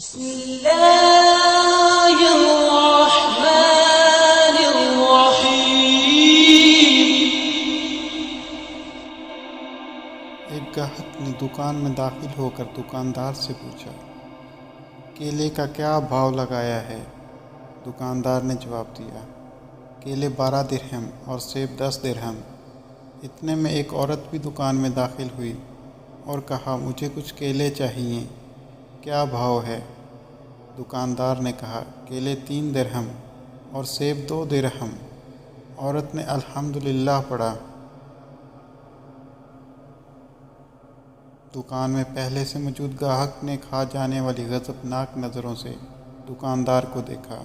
بسم اللہ الرحمن الرحیم۔ ایک گاہک نے دکان میں داخل ہو کر دکاندار سے پوچھا، کیلے کا کیا بھاؤ لگایا ہے؟ دکاندار نے جواب دیا، کیلے 12 درہم اور سیب 10 درہم۔ اتنے میں ایک عورت بھی دکان میں داخل ہوئی اور کہا، مجھے کچھ کیلے چاہیے، کیا بھاؤ ہے؟ دکاندار نے کہا، کیلے 3 درہم اور سیب 2 درہم۔ عورت نے الحمدللہ پڑھا۔ دکان میں پہلے سے موجود گاہک نے کھا جانے والی غضبناک نظروں سے دکاندار کو دیکھا۔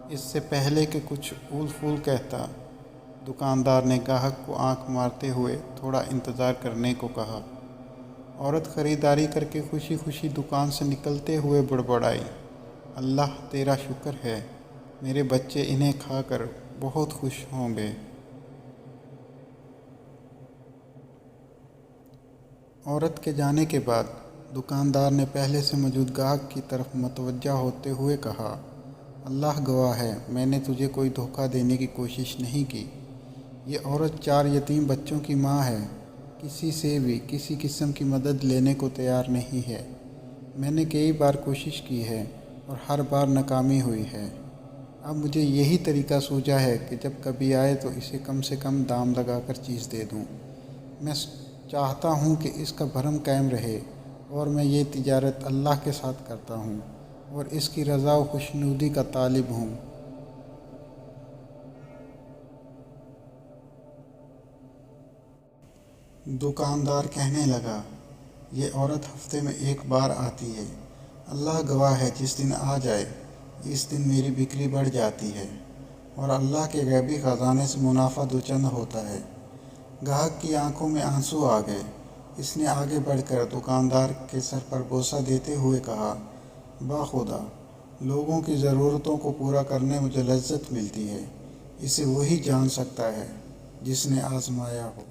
اس سے پہلے کہ کچھ اول فول کہتا، دکاندار نے گاہک کو آنکھ مارتے ہوئے تھوڑا انتظار کرنے کو کہا۔ عورت خریداری کر کے خوشی خوشی دکان سے نکلتے ہوئے بڑبڑائی، اللہ تیرا شکر ہے، میرے بچے انہیں کھا کر بہت خوش ہوں گے۔ عورت کے جانے کے بعد دکاندار نے پہلے سے موجود گاہک کی طرف متوجہ ہوتے ہوئے کہا، اللہ گواہ ہے، میں نے تجھے کوئی دھوکہ دینے کی کوشش نہیں کی۔ یہ عورت 4 یتیم بچوں کی ماں ہے، کسی سے بھی کسی قسم کی مدد لینے کو تیار نہیں ہے۔ میں نے کئی بار کوشش کی ہے اور ہر بار ناکامی ہوئی ہے۔ اب مجھے یہی طریقہ سوجا ہے کہ جب کبھی آئے تو اسے کم سے کم دام لگا کر چیز دے دوں۔ میں چاہتا ہوں کہ اس کا بھرم قائم رہے اور میں یہ تجارت اللہ کے ساتھ کرتا ہوں اور اس کی رضا و خوشنودی کا طالب ہوں۔ دکاندار کہنے لگا، یہ عورت ہفتے میں 1 بار آتی ہے، اللہ گواہ ہے، جس دن آ جائے اس دن میری بکری بڑھ جاتی ہے اور اللہ کے غیبی خزانے سے منافع دوچند ہوتا ہے۔ گاہک کی آنکھوں میں آنسو آ گئے۔ اس نے آگے بڑھ کر دکاندار کے سر پر بوسہ دیتے ہوئے کہا، باخدا، لوگوں کی ضرورتوں کو پورا کرنے مجھے لذت ملتی ہے، اسے وہی جان سکتا ہے جس نے آزمایا ہو۔